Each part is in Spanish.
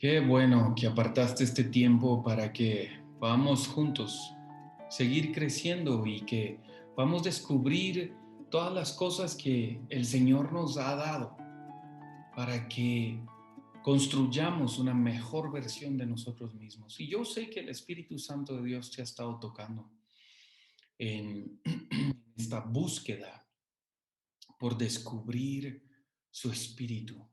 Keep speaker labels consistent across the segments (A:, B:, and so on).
A: Qué bueno que apartaste este tiempo para que podamos juntos seguir creciendo y que podamos descubrir todas las cosas que el Señor nos ha dado para que construyamos una mejor versión de nosotros mismos. Y yo sé que el Espíritu Santo de Dios te ha estado tocando en esta búsqueda por descubrir su Espíritu.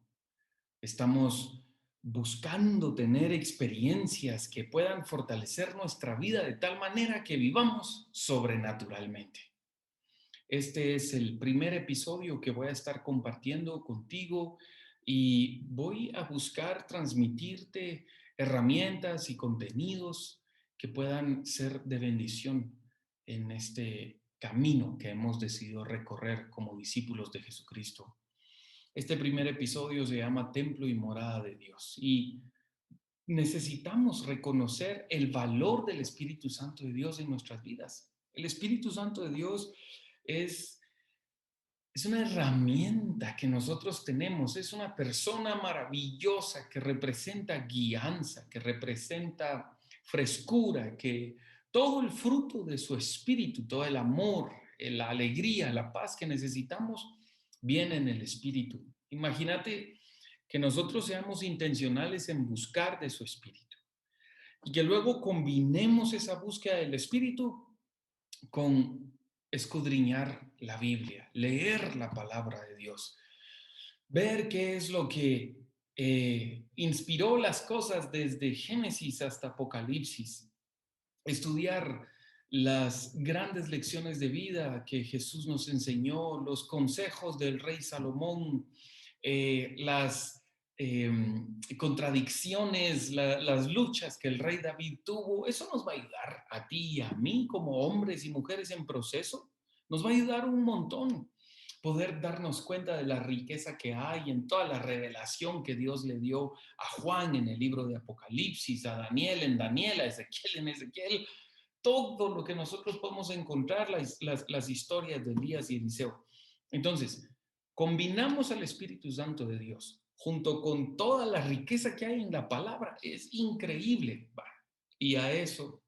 A: Estamos buscando tener experiencias que puedan fortalecer nuestra vida de tal manera que vivamos sobrenaturalmente. Este es el primer episodio que voy a estar compartiendo contigo y voy a buscar transmitirte herramientas y contenidos que puedan ser de bendición en este camino que hemos decidido recorrer como discípulos de Jesucristo. Este primer episodio se llama Templo y Morada de Dios y necesitamos reconocer el valor del Espíritu Santo de Dios en nuestras vidas. El Espíritu Santo de Dios es, es una herramienta que nosotros tenemos, es una persona maravillosa que representa guianza, que representa frescura, que todo el fruto de su espíritu, todo el amor, la alegría, la paz que necesitamos, viene en el espíritu. Imagínate que nosotros seamos intencionales en buscar de su espíritu y que luego combinemos esa búsqueda del espíritu con escudriñar la Biblia, leer la palabra de Dios, ver qué es lo que inspiró las cosas desde Génesis hasta Apocalipsis, estudiar las grandes lecciones de vida que Jesús nos enseñó, los consejos del rey Salomón, las eh, contradicciones, las luchas que el rey David tuvo. Eso nos va a ayudar a ti y a mí como hombres y mujeres en proceso. Nos va a ayudar un montón poder darnos cuenta de la riqueza que hay en toda la revelación que Dios le dio a Juan en el libro de Apocalipsis, a Daniel en Daniel, a Ezequiel en Ezequiel, todo lo que nosotros podemos encontrar, las historias de Elías y Eliseo. Entonces, combinamos al Espíritu Santo de Dios junto con toda la riqueza que hay en la palabra. Es increíble. Y a eso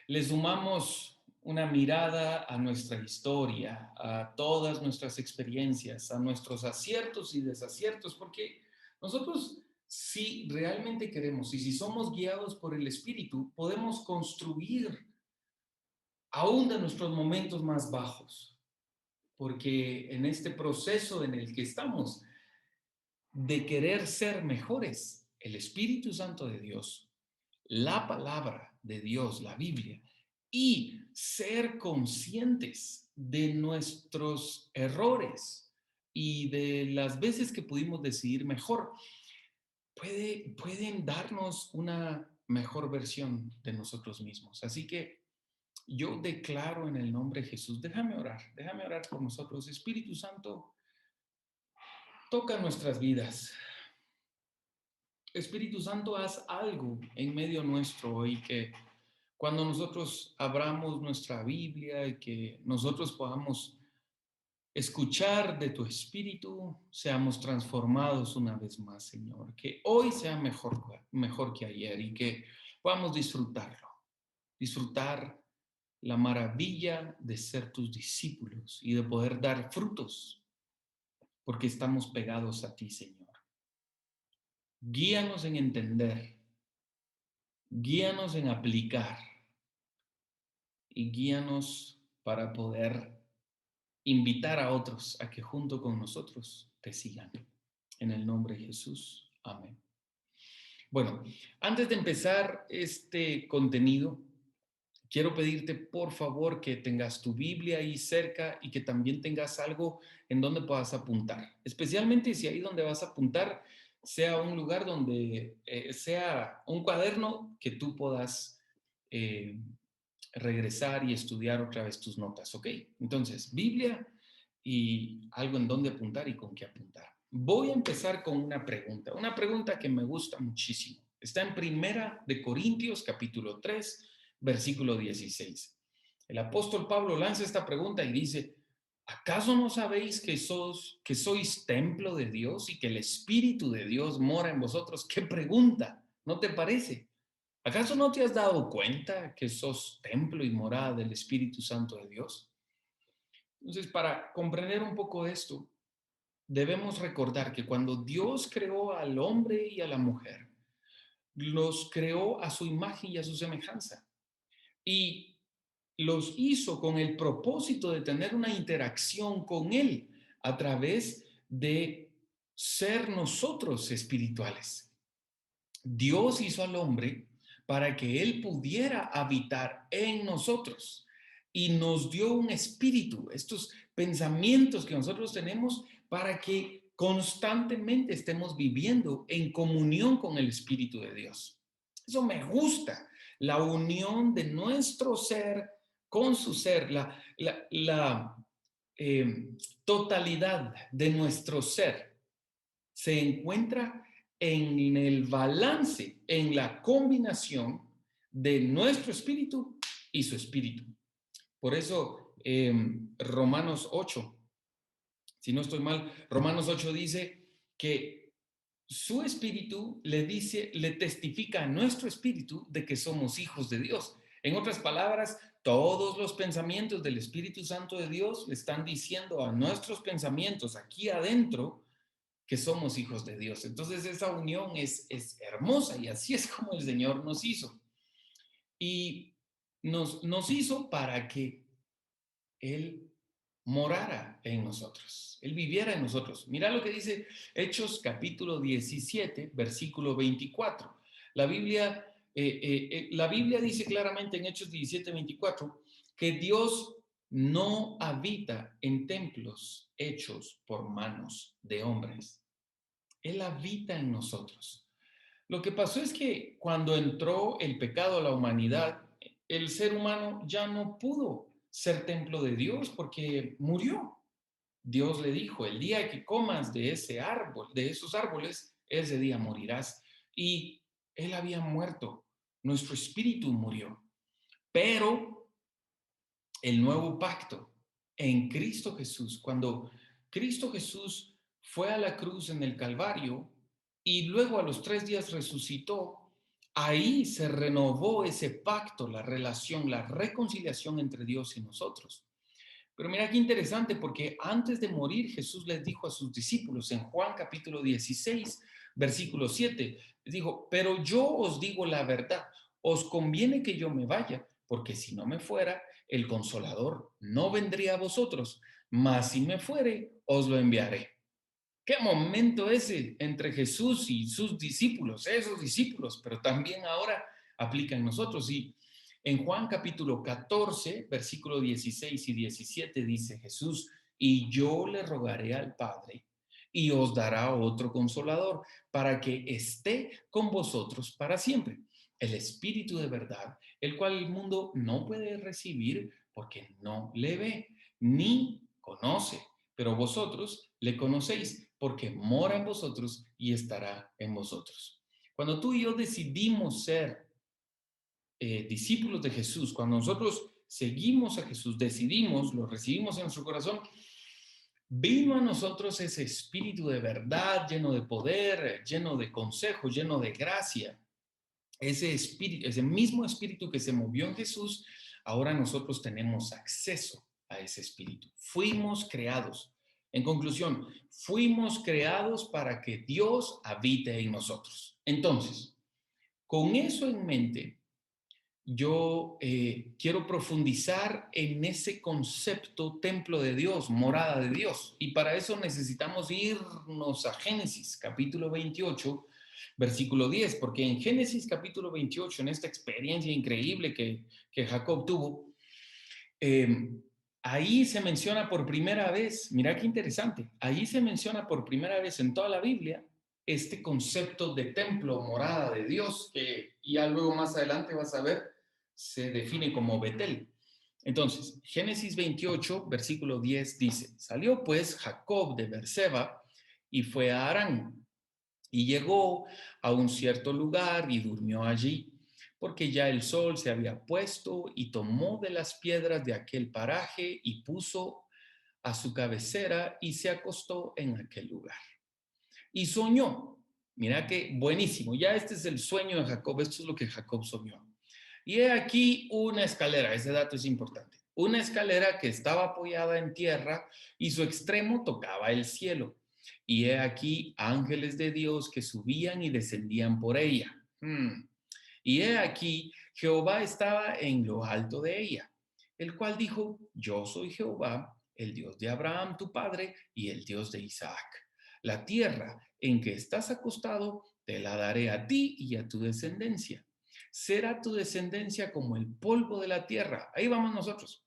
A: le sumamos una mirada a nuestra historia, a todas nuestras experiencias, a nuestros aciertos y desaciertos, porque nosotros, si realmente queremos y si somos guiados por el Espíritu, podemos construir aún de nuestros momentos más bajos, porque en este proceso en el que estamos de querer ser mejores, el Espíritu Santo de Dios, la palabra de Dios, la Biblia, y ser conscientes de nuestros errores y de las veces que pudimos decidir mejor, pueden darnos una mejor versión de nosotros mismos. Así que yo declaro en el nombre de Jesús, déjame orar por nosotros. Espíritu Santo, toca nuestras vidas. Espíritu Santo, haz algo en medio nuestro hoy que cuando nosotros abramos nuestra Biblia y que nosotros podamos escuchar de tu Espíritu, seamos transformados una vez más, Señor. Que hoy sea mejor que ayer y que podamos disfrutarlo, disfrutar la maravilla de ser tus discípulos y de poder dar frutos, porque estamos pegados a ti, Señor. Guíanos en entender, guíanos en aplicar y guíanos para poder invitar a otros a que junto con nosotros te sigan. En el nombre de Jesús. Amén. Bueno, antes de empezar este contenido, quiero pedirte por favor que tengas tu Biblia ahí cerca y que también tengas algo en donde puedas apuntar. Especialmente si ahí donde vas a apuntar sea un lugar donde sea un cuaderno que tú puedas eh, regresar y estudiar otra vez tus notas, ¿ok? Entonces, Biblia y algo en donde apuntar y con qué apuntar. Voy a empezar con una pregunta que me gusta muchísimo. Está en Primera de Corintios, capítulo 3, versículo 16. El apóstol Pablo lanza esta pregunta y dice, ¿Acaso no sabéis que sois templo de Dios y que el Espíritu de Dios mora en vosotros? ¿Qué pregunta? ¿No te parece? ¿Acaso no te has dado cuenta que sos templo y morada del Espíritu Santo de Dios? Entonces, para comprender un poco esto, debemos recordar que cuando Dios creó al hombre y a la mujer, los creó a su imagen y a su semejanza. Y los hizo con el propósito de tener una interacción con Él a través de ser nosotros espirituales. Dios hizo al hombre para que Él pudiera habitar en nosotros y nos dio un espíritu, estos pensamientos que nosotros tenemos para que constantemente estemos viviendo en comunión con el Espíritu de Dios. Eso me gusta, la unión de nuestro ser con su ser, la totalidad de nuestro ser se encuentra en el balance, en la combinación de nuestro espíritu y su espíritu. Por eso, Romanos 8, si no estoy mal, Romanos 8 dice que su espíritu le dice, le testifica a nuestro espíritu de que somos hijos de Dios. En otras palabras, todos los pensamientos del Espíritu Santo de Dios le están diciendo a nuestros pensamientos aquí adentro que somos hijos de Dios. Entonces esa unión es hermosa y así es como el Señor nos hizo. Y nos hizo para que Él morara en nosotros, Él viviera en nosotros. Mira lo que dice Hechos capítulo 17, versículo 24. La Biblia dice claramente en Hechos 17, 24 que Dios no habita en templos hechos por manos de hombres. Él habita en nosotros. Lo que pasó es que cuando entró el pecado a la humanidad, el ser humano ya no pudo ser templo de Dios porque murió. Dios le dijo, el día que comas de ese árbol, de esos árboles, ese día morirás. Y él había muerto, nuestro espíritu murió. Pero el nuevo pacto en Cristo Jesús, cuando Cristo Jesús fue a la cruz en el Calvario y luego a los 3 días resucitó, ahí se renovó ese pacto, la relación, la reconciliación entre Dios y nosotros. Pero mira qué interesante, porque antes de morir Jesús les dijo a sus discípulos en Juan capítulo 16, versículo 7, les dijo, pero yo os digo la verdad, os conviene que yo me vaya, porque si no me fuera, el consolador no vendría a vosotros, mas si me fuere, os lo enviaré. Qué momento ese entre Jesús y sus discípulos, esos discípulos, pero también ahora aplica en nosotros. Y en Juan capítulo 14, versículo 16 y 17 dice Jesús, y yo le rogaré al Padre y os dará otro consolador para que esté con vosotros para siempre. El Espíritu de verdad, el cual el mundo no puede recibir porque no le ve ni conoce, pero vosotros le conocéis porque mora en vosotros y estará en vosotros. Cuando tú y yo decidimos ser discípulos de Jesús, cuando nosotros seguimos a Jesús, decidimos, lo recibimos en nuestro corazón, vino a nosotros ese espíritu de verdad, lleno de poder, lleno de consejo, lleno de gracia. Ese espíritu, ese mismo espíritu que se movió en Jesús, ahora nosotros tenemos acceso a ese espíritu. Fuimos creados. En conclusión, fuimos creados para que Dios habite en nosotros. Entonces, con eso en mente, yo quiero profundizar en ese concepto templo de Dios, morada de Dios. Y para eso necesitamos irnos a Génesis capítulo 28, versículo 10, porque en Génesis capítulo 28, en esta experiencia increíble que Jacob tuvo, eh, ahí se menciona por primera vez, mira qué interesante, ahí se menciona por primera vez en toda la Biblia este concepto de templo, morada de Dios, que ya luego más adelante vas a ver, se define como Betel. Entonces, Génesis 28, versículo 10 dice, salió pues Jacob de Berseba y fue a Harán y llegó a un cierto lugar y durmió allí, porque ya el sol se había puesto y tomó de las piedras de aquel paraje y puso a su cabecera y se acostó en aquel lugar. Y soñó. Mira que buenísimo. Ya este es el sueño de Jacob. Esto es lo que Jacob soñó. Y he aquí una escalera. Ese dato es importante. Una escalera que estaba apoyada en tierra y su extremo tocaba el cielo. Y he aquí ángeles de Dios que subían y descendían por ella. Y he aquí Jehová estaba en lo alto de ella, el cual dijo: Yo soy Jehová, el Dios de Abraham tu padre y el Dios de Isaac. La tierra en que estás acostado te la daré a ti y a tu descendencia. Será tu descendencia como el polvo de la tierra. Ahí vamos nosotros.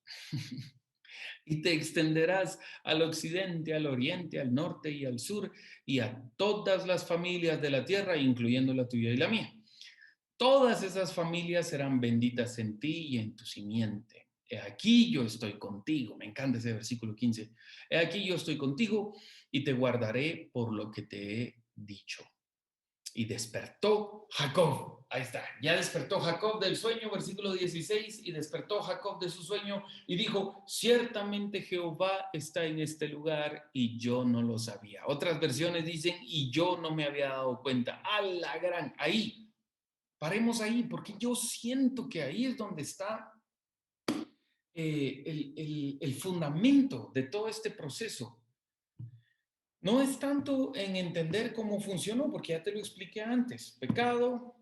A: Y te extenderás al occidente, al oriente, al norte y al sur, y a todas las familias de la tierra, incluyendo la tuya y la mía. Todas esas familias serán benditas en ti y en tu simiente. He aquí yo estoy contigo. Me encanta ese versículo 15. He aquí yo estoy contigo y te guardaré por lo que te he dicho. Y despertó Jacob. Ahí está. Ya despertó Jacob del sueño, versículo 16. Y despertó Jacob de su sueño y dijo: ciertamente Jehová está en este lugar y yo no lo sabía. Otras versiones dicen: y yo no me había dado cuenta. A la gran, ahí. Paremos ahí, porque yo siento que ahí es donde está el fundamento de todo este proceso. No es tanto en entender cómo funcionó, porque ya te lo expliqué antes. Pecado,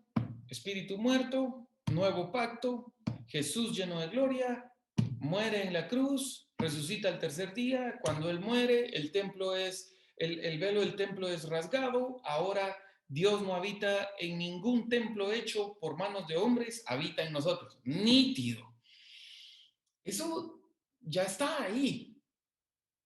A: espíritu muerto, nuevo pacto, Jesús lleno de gloria, muere en la cruz, resucita al tercer día. Cuando Él muere, el velo del templo es rasgado. Ahora Dios no habita en ningún templo hecho por manos de hombres, habita en nosotros. Nítido. Eso ya está ahí.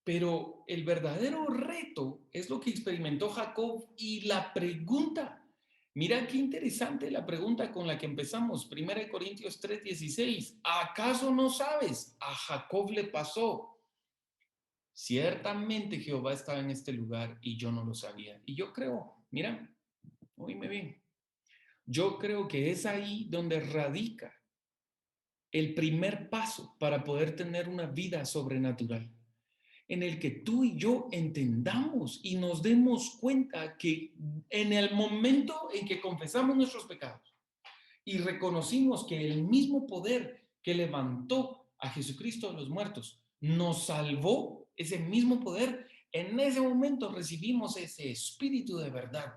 A: Pero el verdadero reto es lo que experimentó Jacob y la pregunta. Mira qué interesante la pregunta con la que empezamos. 1 Corintios 3:16. ¿Acaso no sabes? A Jacob le pasó. Ciertamente Jehová estaba en este lugar y yo no lo sabía. Y yo creo, mira, oíme bien, yo creo que es ahí donde radica el primer paso para poder tener una vida sobrenatural, en el que tú y yo entendamos y nos demos cuenta que en el momento en que confesamos nuestros pecados y reconocimos que el mismo poder que levantó a Jesucristo de los muertos nos salvó, ese mismo poder, en ese momento recibimos ese espíritu de verdad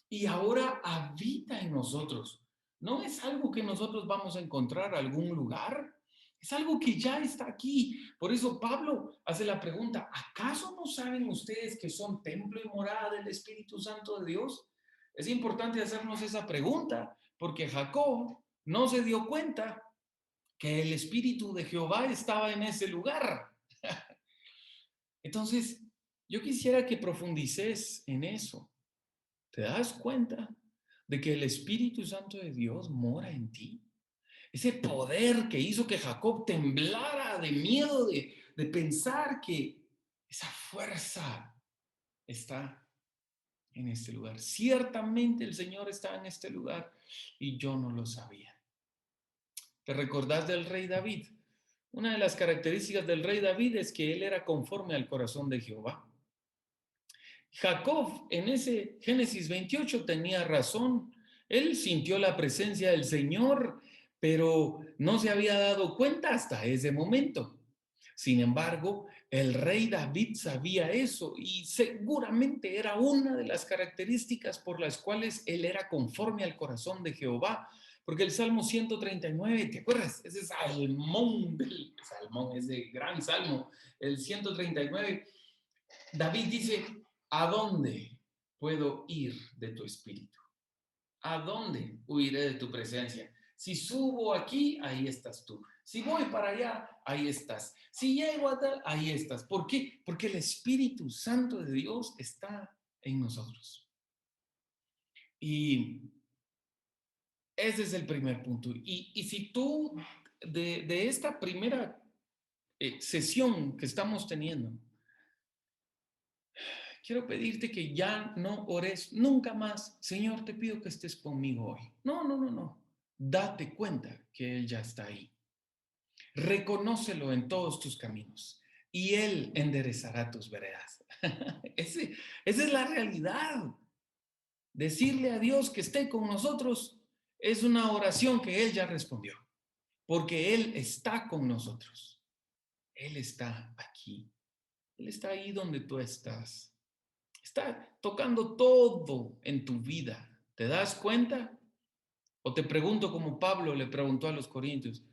A: y ahora habita en nosotros. No es algo que nosotros vamos a encontrar en algún lugar, es algo que ya está aquí. Por eso Pablo hace la pregunta: ¿acaso no saben ustedes que son templo y morada del Espíritu Santo de Dios? Es importante hacernos esa pregunta, porque Jacob no se dio cuenta que el Espíritu de Jehová estaba en ese lugar. Entonces, yo quisiera que profundices en eso. ¿Te das cuenta de que el Espíritu Santo de Dios mora en ti? Ese poder que hizo que Jacob temblara de miedo de pensar que esa fuerza está en este lugar. Ciertamente el Señor está en este lugar y yo no lo sabía. ¿Te recordás del rey David? Una de las características del rey David es que él era conforme al corazón de Jehová. Jacob en ese Génesis 28 tenía razón. Él sintió la presencia del Señor, pero no se había dado cuenta hasta ese momento. Sin embargo, el rey David sabía eso y seguramente era una de las características por las cuales él era conforme al corazón de Jehová. Porque el Salmo 139, ¿te acuerdas? Ese salmón, ese gran salmo, el 139, David dice: ¿a dónde puedo ir de tu espíritu? ¿A dónde huiré de tu presencia? Si subo aquí, ahí estás tú. Si voy para allá, ahí estás. Si llego a tal, ahí estás. ¿Por qué? Porque el Espíritu Santo de Dios está en nosotros. Y ese es el primer punto. Y si tú, de esta primera sesión que estamos teniendo, quiero pedirte que ya no ores nunca más: Señor, te pido que estés conmigo hoy. No, no, no, no. Date cuenta que Él ya está ahí. Reconócelo en todos tus caminos. y Él enderezará tus veredas. Esa es la realidad. Decirle a Dios que esté con nosotros es una oración que Él ya respondió, porque Él está con nosotros. Él está aquí. Él está ahí donde tú estás. Está tocando todo en tu vida. ¿Te das cuenta? O te pregunto como Pablo le preguntó a los corintios,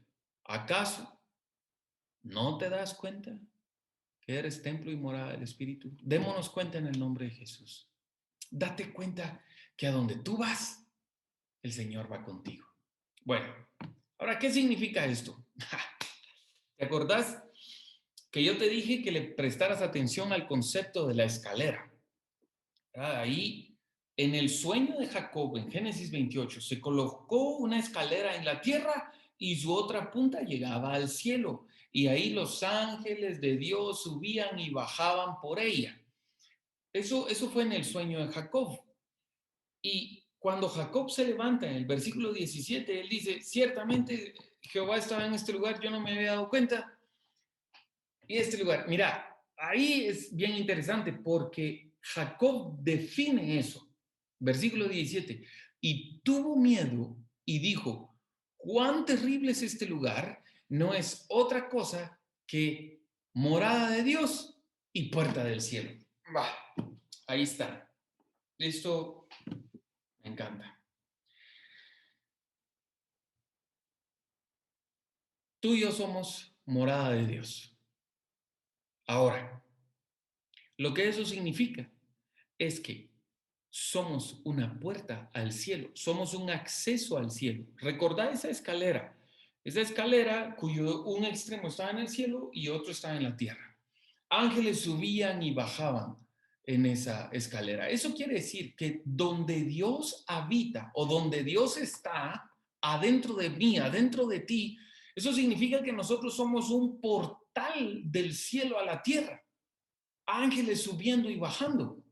A: ¿acaso no te das cuenta que eres templo y morada del Espíritu? Démonos cuenta en el nombre de Jesús. Date cuenta que a donde tú vas, el Señor va contigo. Bueno, ahora, ¿qué significa esto? ¿Te acordás que yo te dije que le prestaras atención al concepto de la escalera? Ahí, en el sueño de Jacob, en Génesis 28, se colocó una escalera en la tierra y su otra punta llegaba al cielo. Y ahí los ángeles de Dios subían y bajaban por ella. Eso fue en el sueño de Jacob. Y cuando Jacob se levanta en el versículo 17, él dice, ciertamente Jehová estaba en este lugar, yo no me había dado cuenta. Y este lugar, mira, ahí es bien interesante porque Jacob define eso. Versículo 17. Y tuvo miedo y dijo, cuán terrible es este lugar, no es otra cosa que morada de Dios y puerta del cielo. Bah, ahí está. Esto me encanta. Tú y yo somos morada de Dios. Ahora, lo que eso significa es que somos una puerta al cielo, somos un acceso al cielo. Recordad esa escalera cuyo un extremo estaba en el cielo y otro estaba en la tierra. Ángeles subían y bajaban en esa escalera. Eso quiere decir que donde Dios habita o donde Dios está, adentro de mí, adentro de ti, eso significa que nosotros somos un portal del cielo a la tierra. Ángeles subiendo y bajando.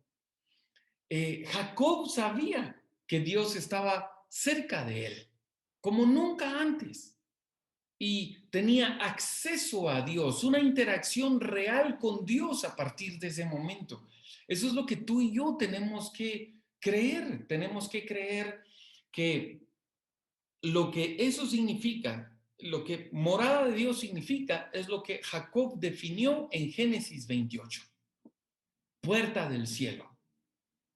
A: Jacob sabía que Dios estaba cerca de él, como nunca antes, y tenía acceso a Dios, una interacción real con Dios a partir de ese momento. Eso es lo que tú y yo tenemos que creer que lo que eso significa, lo que morada de Dios significa, es lo que Jacob definió en Génesis 28, puerta del cielo.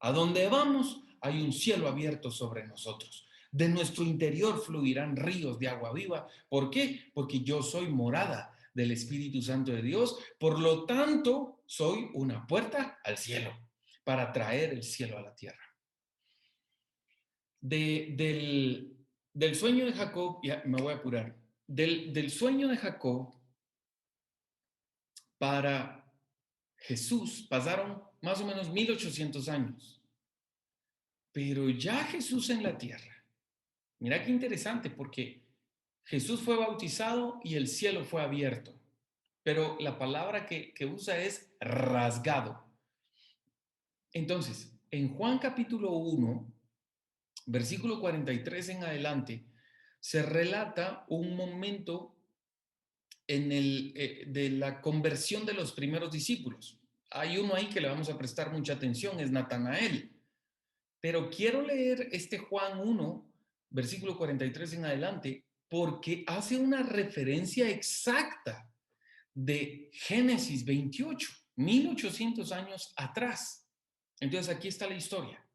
A: A donde vamos hay un cielo abierto sobre nosotros. De nuestro interior fluirán ríos de agua viva. ¿Por qué? Porque yo soy morada del Espíritu Santo de Dios. Por lo tanto, soy una puerta al cielo para traer el cielo a la tierra. Del sueño de Jacob, ya me voy a apurar, del sueño de Jacob para Jesús pasaron más o menos 1800 años. Pero ya Jesús en la tierra, mira qué interesante, porque Jesús fue bautizado y el cielo fue abierto, pero la palabra que usa es rasgado. Entonces, en Juan capítulo 1, versículo 43 en adelante, se relata un momento de la conversión de los primeros discípulos. Hay uno ahí que le vamos a prestar mucha atención, es Natanael. Pero quiero leer este Juan 1, versículo 43 en adelante, porque hace una referencia exacta de Génesis 28, 1800 años atrás. Entonces aquí está la historia.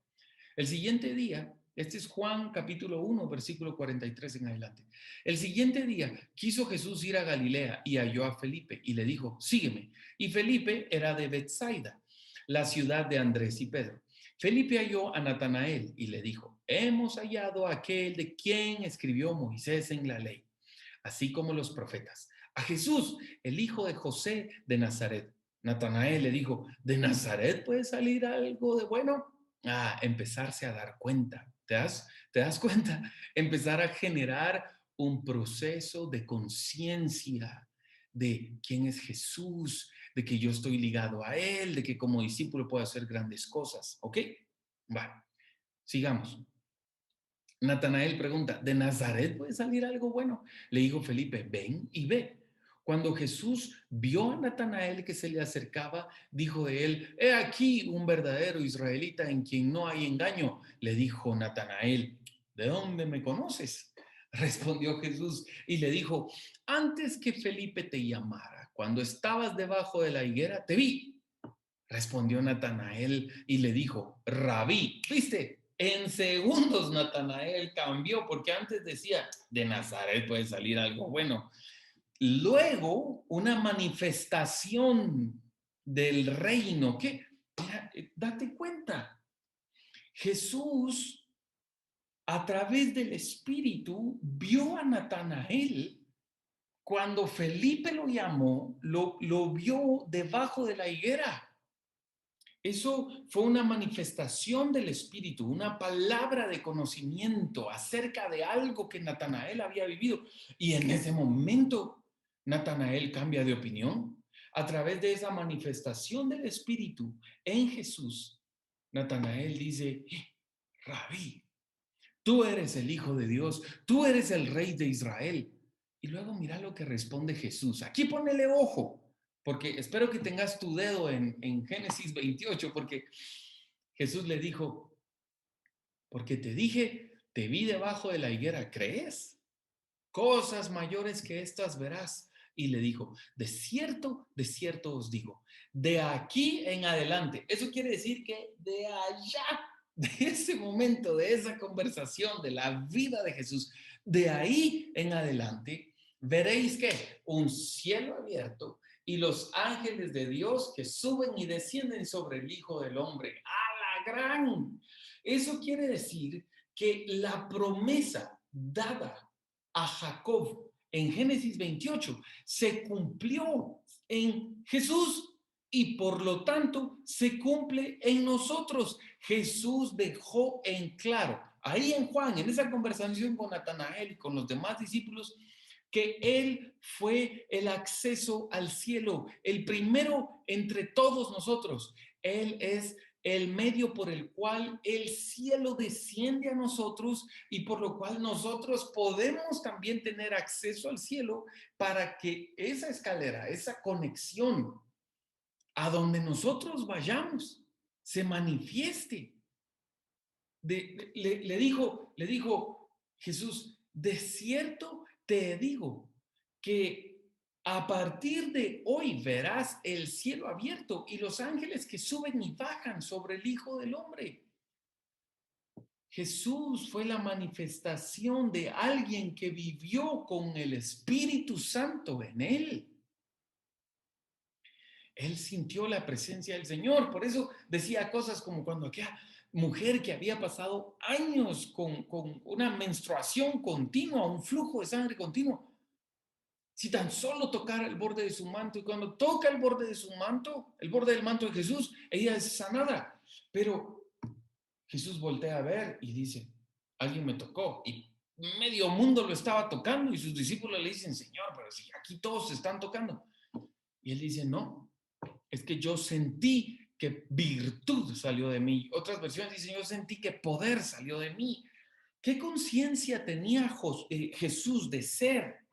A: El siguiente día, este es Juan capítulo 1, versículo 43 en adelante. El siguiente día quiso Jesús ir a Galilea y halló a Felipe y le dijo, sígueme. Y Felipe era de Bethsaida, la ciudad de Andrés y Pedro. Felipe halló a Natanael y le dijo, hemos hallado a aquel de quien escribió Moisés en la ley, así como los profetas, a Jesús, el hijo de José de Nazaret. Natanael le dijo, ¿de Nazaret puede salir algo de bueno? Empezarse a dar cuenta. ¿Te das cuenta? Empezar a generar un proceso de conciencia de quién es Jesús, de que yo estoy ligado a Él, de que como discípulo puedo hacer grandes cosas. ¿Ok? Bueno, sigamos. Natanael pregunta, ¿de Nazaret puede salir algo bueno? Le dijo Felipe, ven y ve. Cuando Jesús vio a Natanael que se le acercaba, dijo de él: he aquí un verdadero israelita en quien no hay engaño. Le dijo Natanael: ¿de dónde me conoces? Respondió Jesús y le dijo: antes que Felipe te llamara, cuando estabas debajo de la higuera, te vi. Respondió Natanael y le dijo: Rabí, ¿viste? En segundos Natanael cambió, porque antes decía: de Nazaret puede salir algo bueno. Luego, una manifestación del reino. Que, mira, date cuenta, Jesús, a través del Espíritu, vio a Natanael cuando Felipe lo llamó, lo vio debajo de la higuera. Eso fue una manifestación del Espíritu, una palabra de conocimiento acerca de algo que Natanael había vivido. Y en ese momento, Natanael cambia de opinión. A través de esa manifestación del Espíritu en Jesús, Natanael dice: Rabí, tú eres el Hijo de Dios, tú eres el Rey de Israel. Y luego mira lo que responde Jesús. Aquí ponele ojo, porque espero que tengas tu dedo en Génesis 28, porque Jesús le dijo: porque te dije, te vi debajo de la higuera, ¿crees? Cosas mayores que estas verás. Y le dijo: de cierto os digo, de aquí en adelante. Eso quiere decir que de allá, de ese momento, de esa conversación, de la vida de Jesús, de ahí en adelante, veréis que un cielo abierto y los ángeles de Dios que suben y descienden sobre el Hijo del Hombre. ¡A la gran! Eso quiere decir que la promesa dada a Jacob en Génesis 28 se cumplió en Jesús y por lo tanto se cumple en nosotros. Jesús dejó en claro, ahí en Juan, en esa conversación con Natanael y con los demás discípulos, que Él fue el acceso al cielo, el primero entre todos nosotros. Él es el medio por el cual el cielo desciende a nosotros y por lo cual nosotros podemos también tener acceso al cielo, para que esa escalera, esa conexión a donde nosotros vayamos, se manifieste. Le dijo Jesús: de cierto te digo que a partir de hoy verás el cielo abierto y los ángeles que suben y bajan sobre el Hijo del Hombre. Jesús fue la manifestación de alguien que vivió con el Espíritu Santo en él. Él sintió la presencia del Señor. Por eso decía cosas como cuando aquella mujer que había pasado años con una menstruación continua, un flujo de sangre continuo, si tan solo tocara el borde de su manto, y cuando toca el borde de su manto, el borde del manto de Jesús, ella es sanada. Pero Jesús voltea a ver y dice: alguien me tocó, y medio mundo lo estaba tocando, y sus discípulos le dicen: Señor, pero si aquí todos se están tocando. Y él dice: no, es que yo sentí que virtud salió de mí. Otras versiones dicen: yo sentí que poder salió de mí. ¿Qué conciencia tenía Jesús de ser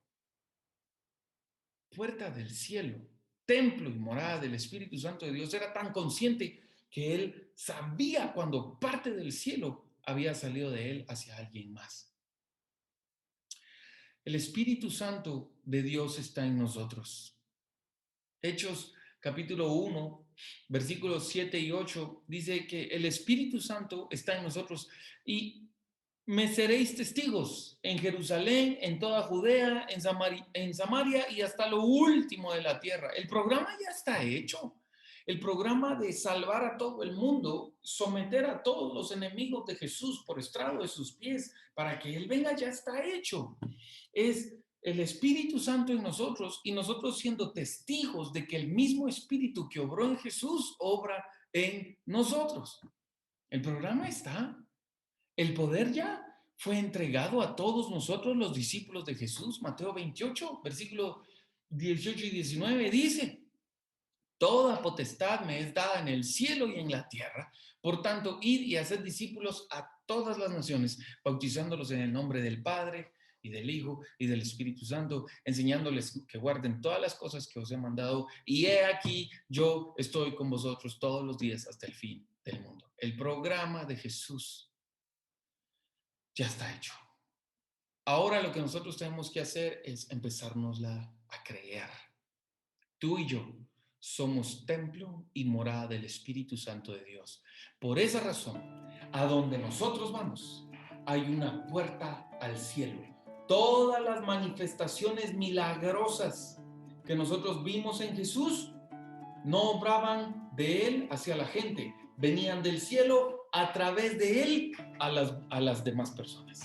A: puerta del cielo, templo y morada del Espíritu Santo de Dios? Era tan consciente que él sabía cuando parte del cielo había salido de él hacia alguien más. El Espíritu Santo de Dios está en nosotros. Hechos capítulo 1, versículos 7 y 8, dice que el Espíritu Santo está en nosotros y me seréis testigos en Jerusalén, en toda Judea, en Samaria y hasta lo último de la tierra. El programa ya está hecho. El programa de salvar a todo el mundo, someter a todos los enemigos de Jesús por estrado de sus pies, para que Él venga, ya está hecho. Es el Espíritu Santo en nosotros y nosotros siendo testigos de que el mismo Espíritu que obró en Jesús obra en nosotros. El programa está. El poder ya fue entregado a todos nosotros, los discípulos de Jesús. Mateo 28, versículo 18 y 19 dice: toda potestad me es dada en el cielo y en la tierra. Por tanto, id y haced discípulos a todas las naciones, bautizándolos en el nombre del Padre y del Hijo y del Espíritu Santo, enseñándoles que guarden todas las cosas que os he mandado. Y he aquí, yo estoy con vosotros todos los días hasta el fin del mundo. El programa de Jesús ya está hecho. Ahora lo que nosotros tenemos que hacer es empezárnosla a creer. Tú y yo somos templo y morada del Espíritu Santo de Dios. Por esa razón, a donde nosotros vamos, hay una puerta al cielo. Todas las manifestaciones milagrosas que nosotros vimos en Jesús no obraban de Él hacia la gente, venían del cielo a través de Él a las demás personas.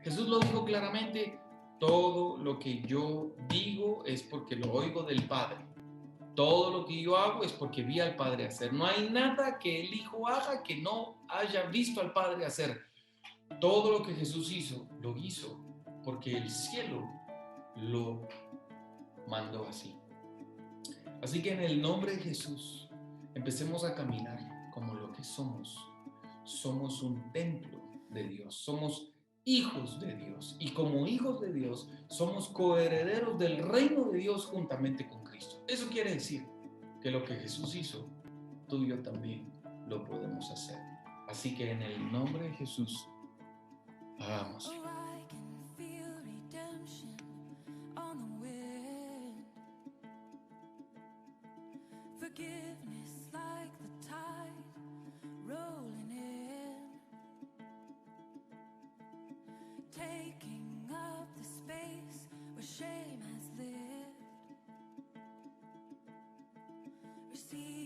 A: Jesús lo dijo claramente: todo lo que yo digo es porque lo oigo del Padre. Todo lo que yo hago es porque vi al Padre hacer. No hay nada que el Hijo haga que no haya visto al Padre hacer. Todo lo que Jesús hizo, lo hizo porque el cielo lo mandó así. Así que en el nombre de Jesús, empecemos a caminar como lo que somos. Somos un templo de Dios, somos hijos de Dios. Y como hijos de Dios, somos coherederos del reino de Dios juntamente con Cristo. Eso quiere decir que lo que Jesús hizo, tú y yo también lo podemos hacer. Así que en el nombre de Jesús, hagámoslo.
B: Forgiveness like the tide rolling in, taking up the space where shame has lived. Receive